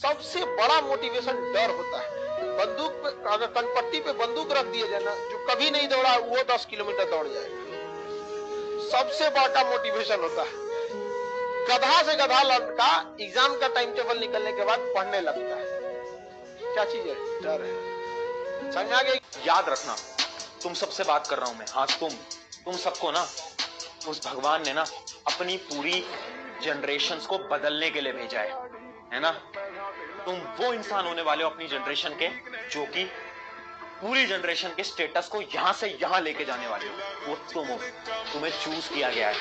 सबसे बड़ा मोटिवेशन डर होता है। बंदूक पे अगर कनपट्टी पे बंदूक रख दिया जाए ना, जो कभी नहीं दौड़ा वो 10 किलोमीटर दौड़ जाएगा। सबसे बड़ा मोटिवेशन होता है। गधा से गधा लड़का एग्जाम का टाइम टेबल निकलने के बाद पढ़ने लगता है। क्या चीज है? डर है। समझ में आ गया? याद रखना, तुम सबसे बात कर रहा हूं मैं। हाँ, तुम सबको ना उस भगवान ने ना अपनी पूरी जनरेशन्स को बदलने के लिए भेजा है ना। तुम वो इंसान होने वाले हो अपनी जनरेशन के जो कि पूरी जनरेशन के स्टेटस को यहां से यहां लेके जाने वाले हो। वो तुम हो, तुम्हें चूज किया गया है।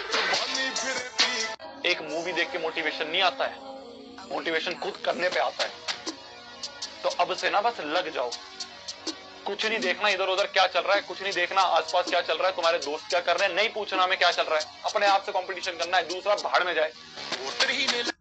एक मूवी देख के मोटिवेशन नहीं आता है, मोटिवेशन खुद करने पे आता है। तो अब से ना बस लग जाओ, कुछ नहीं देखना इधर उधर क्या चल रहा है, कुछ नहीं देखना आसपास क्या चल रहा है, तुम्हारे दोस्त क्या कर रहे हैं नहीं पूछना में क्या चल रहा है, अपने आप से कंपटीशन करना है, दूसरा भाड़ में जाए।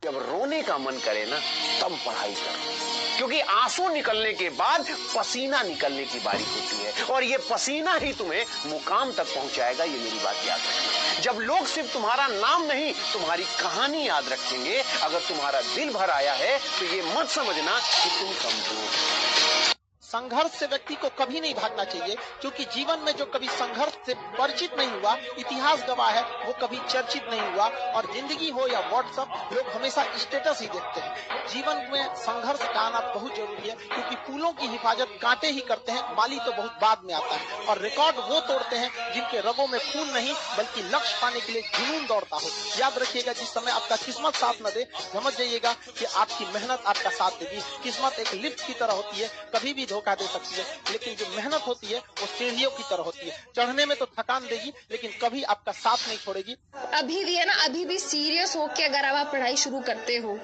जब रोने का मन करे ना तब पढ़ाई करो, क्योंकि आंसू निकलने के बाद पसीना निकलने की बारी होती है और ये पसीना ही तुम्हें मुकाम तक पहुंचाएगा। ये मेरी बात याद रखना। जब लोग सिर्फ तुम्हारा नाम नहीं तुम्हारी कहानी याद रखेंगे, अगर तुम्हारा दिल भर आया है तो ये मत समझना कि तुम कमजोर हो। संघर्ष से व्यक्ति को कभी नहीं भागना चाहिए, क्योंकि जीवन में जो कभी संघर्ष से परिचित नहीं हुआ, इतिहास गवाह है, वो कभी चर्चित नहीं हुआ। और जिंदगी हो या व्हाट्सएप, लोग हमेशा स्टेटस ही देखते हैं। जीवन में संघर्ष का आना बहुत जरूरी है, क्योंकि फूलों की हिफाजत कांटे ही करते हैं, माली तो बहुत बाद में आता है। और रिकॉर्ड वो तोड़ते हैं जिनके रगों में खून नहीं बल्कि लक्ष्य पाने के लिए जुनून दौड़ता हो। याद रखिएगा, जिस समय आपका किस्मत साथ न दे, समझ जाइएगा कि आपकी मेहनत आपका साथ देगी। किस्मत एक लिफ्ट की तरह होती है, कभी भी धोखा दे सकती है, लेकिन जो मेहनत होती है वो सीढ़ियों की तरह होती है। चढ़ने में तो थकान देगी, लेकिन कभी आपका साथ नहीं छोड़ेगी। अभी भी है ना, अभी भी सीरियस होके अगर आप पढ़ाई शुरू करते हो,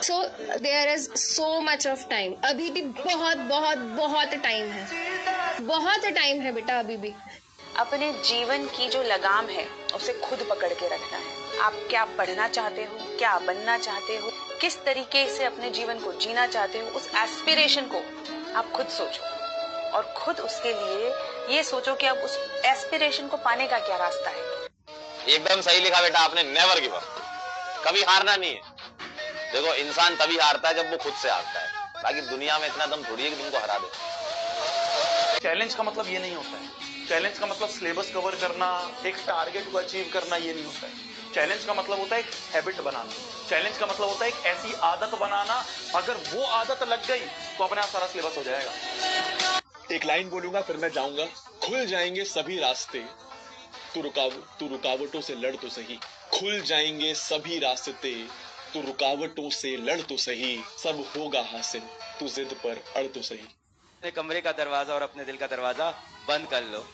so there is so much of time. अभी भी बहुत बहुत बहुत टाइम है, बहुत टाइम है बेटा। अभी भी अपने जीवन की जो लगाम है उसे खुद पकड़ के रखना है। आप क्या पढ़ना चाहते हो, क्या बनना चाहते हो, किस तरीके से अपने जीवन को जीना चाहते हो, उस एस्पिरेशन को आप खुद सोचो और खुद उसके लिए ये सोचो कि अब उस एस्पिरेशन को पाने का क्या रास्ता है। एकदम सही लिखा बेटा आपने, नेवर गिव अप, कभी हारना नहीं है। देखो, इंसान तभी हारता है जब वो खुद से हारता है, बाकी दुनिया में इतना दम थोड़ी है कि तुमको हरा दे। चैलेंज का मतलब ये नहीं होता है, चैलेंज का मतलब सिलेबस कवर करना, एक टारगेट को अचीव करना, ये नहीं होता है। चैलेंज का मतलब होता है एक हैबिट बनाना, चैलेंज का मतलब होता है एक ऐसी आदत बनाना, अगर वो आदत लग गई तो अपने आप सारा सिलेबस हो जाएगा। एक लाइन बोलूंगा फिर मैं जाऊंगा। खुल जाएंगे सभी रास्ते, तू रुकावटों से लड़ तो सही। खुल जाएंगे सभी रास्ते, तू रुकावटों से लड़ तो सही। सब होगा हासिल, तू जिद पर अड़ तो सही। अपने कमरे का दरवाजा और अपने दिल का दरवाजा बंद कर लो।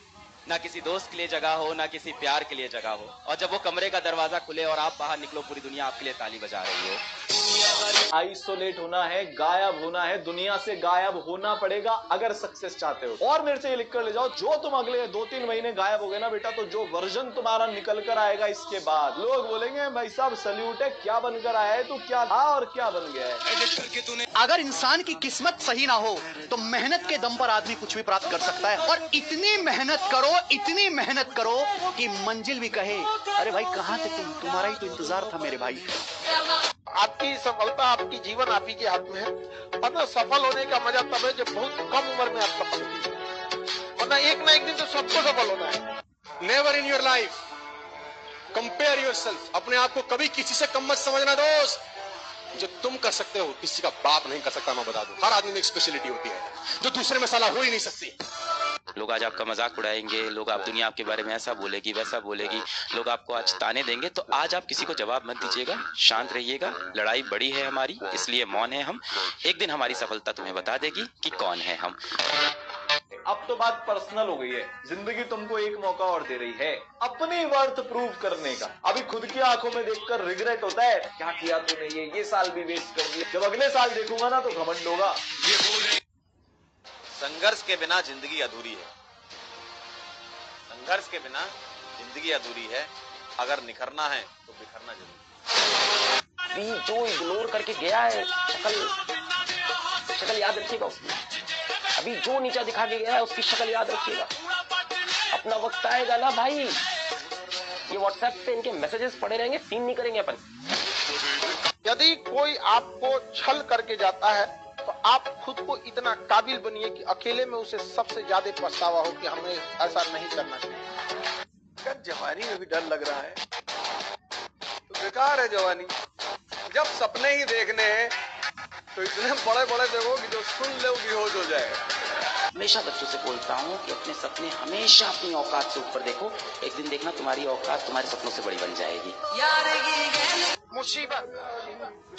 ना किसी दोस्त के लिए जगह हो, ना किसी प्यार के लिए जगह हो, और जब वो कमरे का दरवाजा खुले और आप बाहर निकलो, पूरी दुनिया आपके लिए ताली बजा रही हो। आइसोलेट होना है, गायब होना है, दुनिया से गायब होना पड़ेगा अगर सक्सेस चाहते हो। और मेरे से ये लिख कर ले जाओ, जो तुम अगले 2-3 महीने गायब हो गए ना बेटा, तो जो वर्जन तुम्हारा निकल कर आएगा इसके बाद, लोग बोलेंगे भाई साहब सल्यूट है, क्या बनकर आया है तू, क्या था और क्या बन गया है। अगर इंसान की किस्मत सही ना हो तो मेहनत के दम पर आदमी कुछ भी प्राप्त कर सकता है। और इतनी मेहनत करो कि मंजिल भी कहे, अरे भाई कहाँ थे तुम, तुम्हारा ही तो इंतजार था मेरे भाई। आपकी सफलता, आपकी जीवन आप ही के हाथ में है। वरना सफल होने का मजा तब है जब बहुत कम उम्र में आप सफल होते, वरना एक ना एक दिन तो सबको सफल होना है। Never in your life compare yourself. अपने आप को कभी किसी से कम मत समझना दोस्त। जो तुम कर सकते हो किसी का बाप नहीं कर सकता। मैं बता दूं, हर आदमी में एक स्पेशलिटी होती है जो दूसरे में साला हो ही नहीं सकती। लोग आज आपका मजाक उड़ाएंगे, लोग आप दुनिया आपके बारे में ऐसा बोलेगी वैसा बोलेगी, लोग आपको आज ताने देंगे, तो आज आप किसी को जवाब मत दीजिएगा, शांत रहिएगा। लड़ाई बड़ी है हमारी, इसलिए मौन है हम। एक दिन हमारी सफलता तुम्हें बता देगी कि कौन है हम। अब तो बात पर्सनल हो गई है। जिंदगी तुमको एक मौका और दे रही है अपनी वर्थ प्रूव करने का। अभी खुद की आंखों में देखकर रिग्रेट होता है, क्या किया तूने, ये साल भी वेस्ट कर दिया। जब अगले साल देखूंगा ना तो घमंड होगा। संघर्ष के बिना जिंदगी अधूरी है, संघर्ष के बिना जिंदगी अधूरी है। अगर निखरना है तो बिखरना जरूरी है। जो इग्नोर करके गया है, शक्ल याद रखिएगा उसकी। अभी जो नीचा दिखा के गया है उसकी शक्ल याद रखिएगा। अपना वक्त आएगा ना भाई, ये व्हाट्सएप पे इनके मैसेजेस पड़े रहेंगे, सीन नहीं करेंगे अपन। यदि कोई आपको छल करके जाता है तो आप खुद को इतना काबिल बनिए कि अकेले में उसे सबसे ज्यादा पछतावा हो कि हमें ऐसा नहीं करना चाहिए। अगर जवानी में भी डर लग रहा है तो बेकार है जवानी। जब सपने ही देखने हैं तो इतने बड़े बड़े देखो कि जो सुन ले वो बेहोश हो जाए। हमेशा बच्चों से बोलता हूँ कि अपने सपने हमेशा अपनी औकात से ऊपर देखो, एक दिन देखना तुम्हारी औकात तुम्हारे सपनों से बड़ी बन जाएगी। मुसीबत,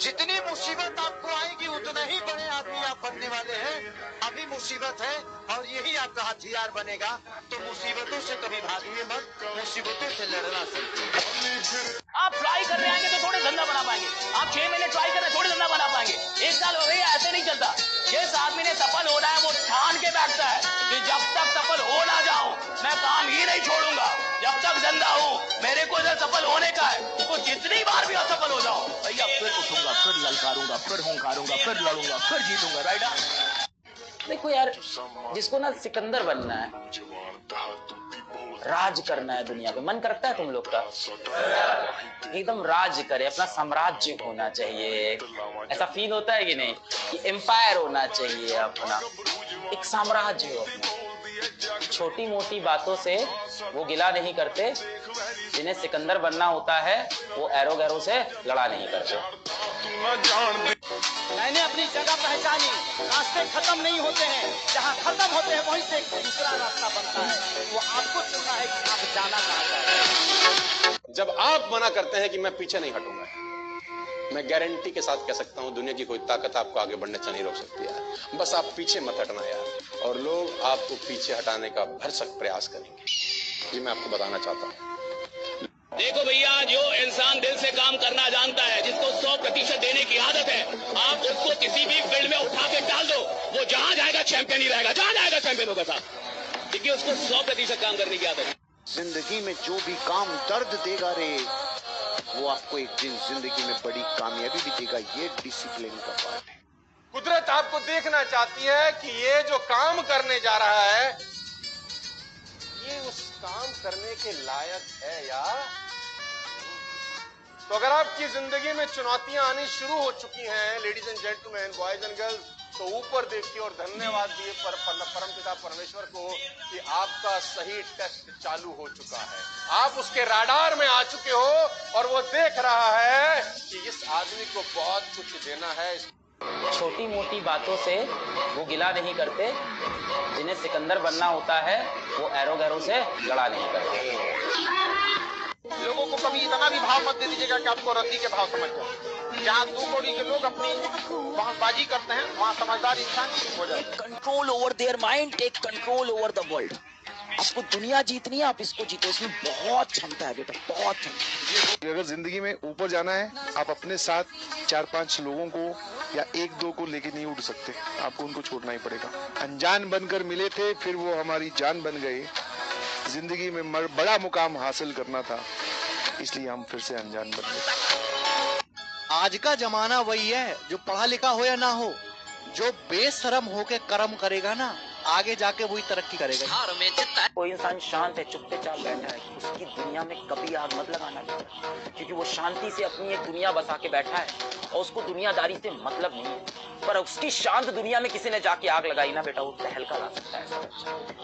जितनी मुसीबत आपको आएगी उतना ही बड़े आदमी आप बनने वाले हैं। अभी मुसीबत है और यही आपका हथियार बनेगा, तो मुसीबतों से कभी भागिए मत, मुसीबतों से लड़ना सीखिए। आप ट्राई कर रहे आएंगे तो थोड़े धंधा बना पाएंगे। आप 6 महीने ट्राई कर रहे थोड़े धंधा बना पाएंगे। 1 साल हो गई, ऐसे नहीं चलता। जिस आदमी ने सफल होना है वो ठान के बैठता है कि जब तक सफल हो ना जाऊं मैं काम ही नहीं छोड़ूंगा। जब तक जिंदा हूं मेरे को इधर सफल होने का है, तो जितनी बार भी असफल हो जाओ भैया फिर उठूंगा, फिर ललकारूंगा, फिर हुंकारूंगा, फिर लड़ूंगा, फिर जीतूंगा। राइट। देखो यार, जिसको ना सिकंदर बनना है, राज करना है दुनिया पे, मन करता है तुम लोग का एकदम राज करे, अपना साम्राज्य होना चाहिए। ऐसा फील होता है कि नहीं कि एम्पायर होना चाहिए, अपना एक साम्राज्य हो अपना। छोटी मोटी बातों से वो गिला नहीं करते, जिन्हें सिकंदर बनना होता है वो एरो गैरो से लड़ा नहीं करते। मैंने अपनी जगह पहचानी, रास्ते खत्म नहीं होते हैं, जहाँ खत्म होते हैं वहीं से एक दूसरा रास्ता बनता है। वो आपको चुनना है कि आप जाना कहाँ चाहते हैं। जब आप मना करते हैं कि मैं पीछे नहीं हटूंगा, मैं गारंटी के साथ कह सकता हूं दुनिया की कोई ताकत आपको आगे बढ़ने से नहीं रोक सकती यार। बस आप पीछे मत हटना यार, और लोग आपको पीछे हटाने का भरसक प्रयास करेंगे। ये मैं आपको बताना चाहता हूँ। देखो भैया, जो इंसान दिल से काम करना जानता है, जिसको 100% देने की आदत है, आप उसको किसी भी फील्ड में उठा के डाल दो, वो जहां जाएगा चैंपियन ही रहेगा, जहां जाएगा चैंपियन होगा साहब, क्योंकि उसको 100% काम करने की आदत है। जिंदगी में जो भी काम दर्द देगा रे, वो आपको एक दिन जिंदगी में बड़ी कामयाबी भी देगा। ये डिसिप्लिन का पार्ट है। कुदरत आपको देखना चाहती है कि ये जो काम करने जा रहा है ये उस काम करने के लायक है या। तो अगर आपकी जिंदगी में चुनौतियां आनी शुरू हो चुकी हैं ladies and gentleman, boys and girls, तो ऊपर देखिए और धन्यवाद दिए परमपिता परमेश्वर को कि आपका सही टेस्ट चालू हो चुका है। आप उसके राडार में आ चुके हो और वो देख रहा है कि इस आदमी को बहुत कुछ देना है। छोटी मोटी बातों से वो गिला नहीं करते, जिन्हें सिकंदर बनना होता है वो एरो गैरो से लड़ा नहीं करते। लोगों को कभी इतना भी भाव मत दे दीजिएगा कि आपको रद्दी के भाव समझ जाए। जहाँ 2 कौड़ी के लोग अपनी बहसबाजी करते हैं वहाँ समझदार इंसान हो जाए। Control over their mind, take control over the world. आपको दुनिया जीतनी है, आप इसको जीतो, इसमें बहुत क्षमता है बेटा, बहुत क्षमता। अगर जिंदगी में ऊपर जाना है, आप अपने साथ 4-5 लोगों को या 1-2 को लेके नहीं उठ सकते, आपको उनको छोड़ना ही पड़ेगा। अनजान बनकर मिले थे, फिर वो हमारी जान बन गए। जिंदगी में बड़ा मुकाम हासिल करना था, इसलिए हम फिर से अनजान बन गए। आज का जमाना वही है, जो पढ़ा लिखा हो या ना हो, जो बेशरम होके कर्म करेगा ना, आगे जाके वही तरक्की करेगा। कोई इंसान शांत है, चुपचाप बैठा है, उसकी दुनिया में कभी आग मत लगाना बेटा, क्योंकि वो शांति से अपनी एक दुनिया बसा के बैठा है और उसको दुनियादारी से मतलब नहीं है। पर उसकी शांत दुनिया में किसी ने जाके आग लगाई ना बेटा, वो तहलका ला सकता है।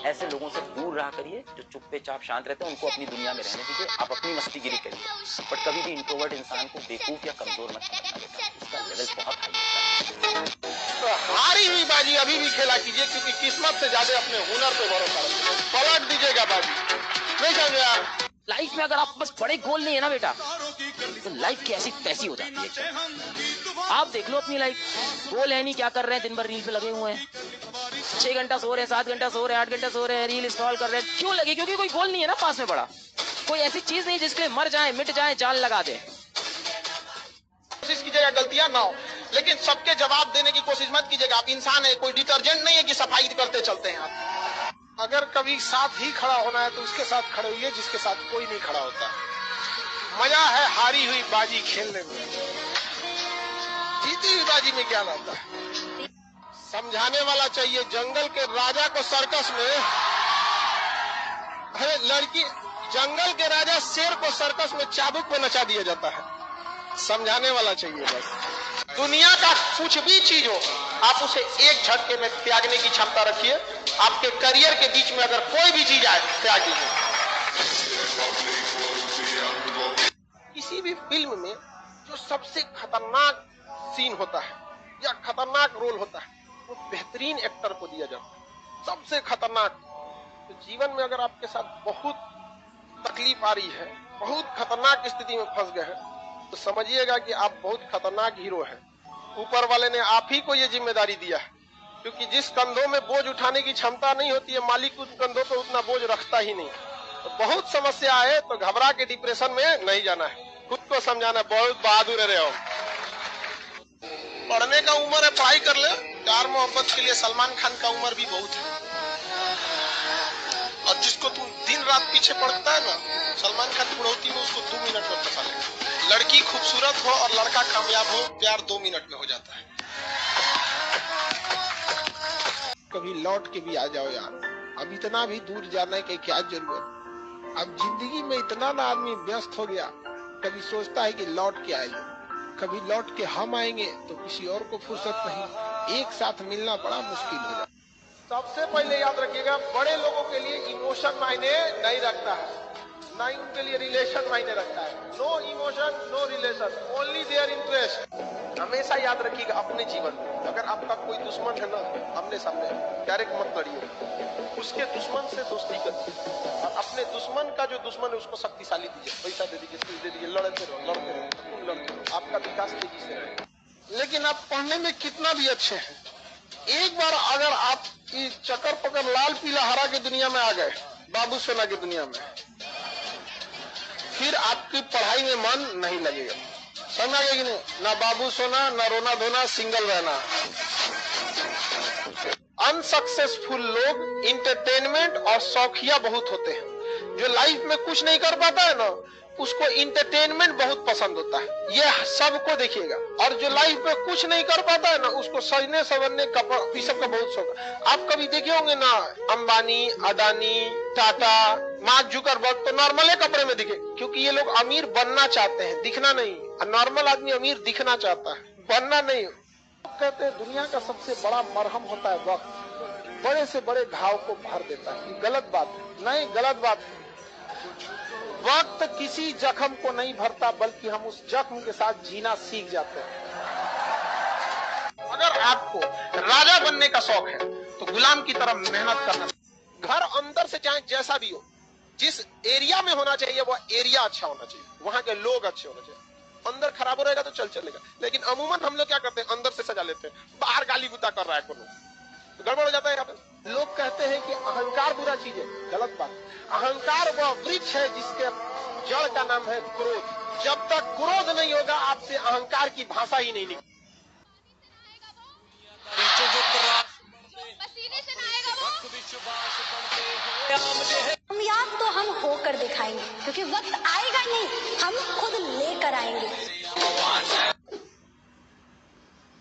ऐसे लोगों से दूर रहा करिए जो चुपचाप शांत रहते हैं, उनको अपनी दुनिया में रहने दीजिए। आप अपनी मस्तीगिरी करिए, बट कभी भी इंट्रोवर्ट इंसान को बेवकूफ या कमजोर मत समझना बेटा, उसका लेवल बहुत हाई होता है। तो हारी हुई बाजी अभी भी खेला कीजिए, क्योंकि किस्मत से ज्यादा अपने हुनर पे भरोसा रखिए। पलट दीजिएगा बाजी, नहीं समझे आप। लाइफ में अगर आप बस बड़े गोल नहीं है ना बेटा, तो लाइफ कैसी तैसी हो जाती है। आप देख लो अपनी लाइफ, गोल है नहीं, क्या कर रहे हैं, दिन भर रील पे लगे हुए हैं, 6 घंटा सो रहे हैं, 7 घंटा सो रहे हैं, 8 घंटा सो रहे हैं, रील स्क्रॉल कर रहे हैं। क्यों लगे? क्योंकि कोई गोल नहीं है ना पास में बड़ा, कोई ऐसी चीज नहीं जिसके मर जाए मिट जाए जान लगा दे। कोशिश कीजिएगा गलतियां ना हो, लेकिन सबके जवाब देने की कोशिश मत कीजिएगा। आप इंसान है, कोई डिटर्जेंट नहीं है कि सफाई करते चलते हैं आप। अगर कभी साथ ही खड़ा होना है तो उसके साथ खड़े होइए जिसके साथ कोई नहीं खड़ा होता। मजा है हारी हुई बाजी खेलने में, जीती हुई बाजी में क्या लाता है। समझाने वाला चाहिए। जंगल के राजा को सर्कस में, अरे लड़की, जंगल के राजा शेर को सर्कस में चाबुक पे नचा दिया जाता है। समझाने वाला चाहिए बस। दुनिया का कुछ भी चीज हो, आप उसे एक झटके में त्यागने की क्षमता रखिए। आपके करियर के बीच में अगर कोई भी चीज आए, त्याग दीजिए। किसी भी फिल्म में जो सबसे खतरनाक सीन होता है या खतरनाक रोल होता है, वो बेहतरीन एक्टर को दिया जाता है, सबसे खतरनाक। तो जीवन में अगर आपके साथ बहुत तकलीफ आ रही है, बहुत खतरनाक स्थिति में फंस गए हैं, तो समझिएगा कि आप बहुत खतरनाक हीरो हैं। ऊपर वाले ने आप ही को ये जिम्मेदारी दिया है, क्योंकि जिस कंधों में बोझ उठाने की क्षमता नहीं होती है, मालिक उस कंधों पर उतना बोझ रखता ही नहीं। तो बहुत समस्या है तो घबरा के डिप्रेशन में नहीं जाना है, खुद को समझाना। बहुत बहादुर रहे हो। पढ़ने का उम्र है, पढ़ाई कर ले। प्यार मोहब्बत के लिए सलमान खान का उम्र भी बहुत है, और जिसको तू दिन रात पीछे पड़ता है ना, सलमान खान की बुढ़ौती में उसको 2 मिनट में फंसा ले। लड़की खूबसूरत हो और लड़का कामयाब हो, प्यार 2 मिनट में हो जाता है। कभी लौट के भी आ जाओ यार, अब इतना भी दूर जाने की क्या जरूरत। अब जिंदगी में इतना ना आदमी व्यस्त हो गया, कभी सोचता है कि लौट के आएंगे, कभी लौट के हम आएंगे तो किसी और को फुर्सत नहीं। एक साथ मिलना बड़ा मुश्किल हो जाता। सबसे पहले याद रखिएगा, बड़े लोगों के लिए इमोशन मायने नहीं रखता है, ना ही उनके लिए रिलेशन मायने रखता है। No emotion, no relation, only their interest. हमेशा याद रखिएगा अपने जीवन में, अगर आपका कोई दुश्मन है ना, आमने सामने डायरेक्ट मत लड़िए, उसके दुश्मन से दोस्ती करिए, और अपने दुश्मन का जो दुश्मन है उसको शक्तिशाली दीजिए, पैसा दे दीजिए, चीज दे दीजिए, लड़ते रहो, लड़ते रहो, आपका विकास तेजी से रहेगा। लेकिन आप पढ़ने में कितना भी अच्छे हैं, एक बार अगर आप इस चक्कर पकड़ लाल पीला हरा की दुनिया में आ गए, बाबू सोना की दुनिया में, फिर आपकी पढ़ाई में मन नहीं लगेगा। समझ आएगा कि नहीं? ना बाबू सोना, ना रोना धोना, सिंगल रहना। अनसक्सेसफुल लोग इंटरटेनमेंट और शौकिया बहुत होते हैं। जो लाइफ में कुछ नहीं कर पाता है ना, उसको इंटरटेनमेंट बहुत पसंद होता है, ये सबको देखिएगा। और जो लाइफ में कुछ नहीं कर पाता है ना, उसको सजने संवरने कपड़ा ये सब का बहुत शौक है। आप कभी देखे होंगे ना, अंबानी, अदानी, टाटा, मार्क जुकरबर्ग तो नॉर्मल कपड़े में दिखे, क्योंकि ये लोग अमीर बनना चाहते हैं, दिखना नहीं। नॉर्मल आदमी अमीर दिखना चाहता है, बनना नहीं। कहते हैं दुनिया का सबसे बड़ा मरहम होता है वक्त, बड़े से बड़े घाव को भर देता है। ये गलत बात है, नहीं गलत बात है। वक्त किसी जख्म को नहीं भरता, बल्कि हम उस जख्म के साथ जीना सीख जाते हैं। अगर आपको राजा बनने का शौक है तो गुलाम की तरह मेहनत करना। घर अंदर से चाहे जैसा भी हो, जिस एरिया में होना चाहिए वो एरिया अच्छा होना चाहिए, वहां के लोग अच्छे होना चाहिए। अंदर खराब हो रहेगा तो चलेगा, लेकिन अमूमन हम लोग क्या करते हैं, अंदर से सजा लेते हैं, बाहर गाली गुता कर रहा है कोई, तो गड़बड़ हो जाता है। यहाँ पे लोग कहते हैं कि अहंकार बुरा चीज है, गलत बात। अहंकार वह वृक्ष है जिसके जड़ का नाम है क्रोध। जब तक क्रोध नहीं होगा, आपसे अहंकार की भाषा ही नहीं निकलेगी। कामयाब तो हम होकर दिखाएंगे, क्योंकि वक्त आएगा नहीं, हम खुद लेकर आएंगे।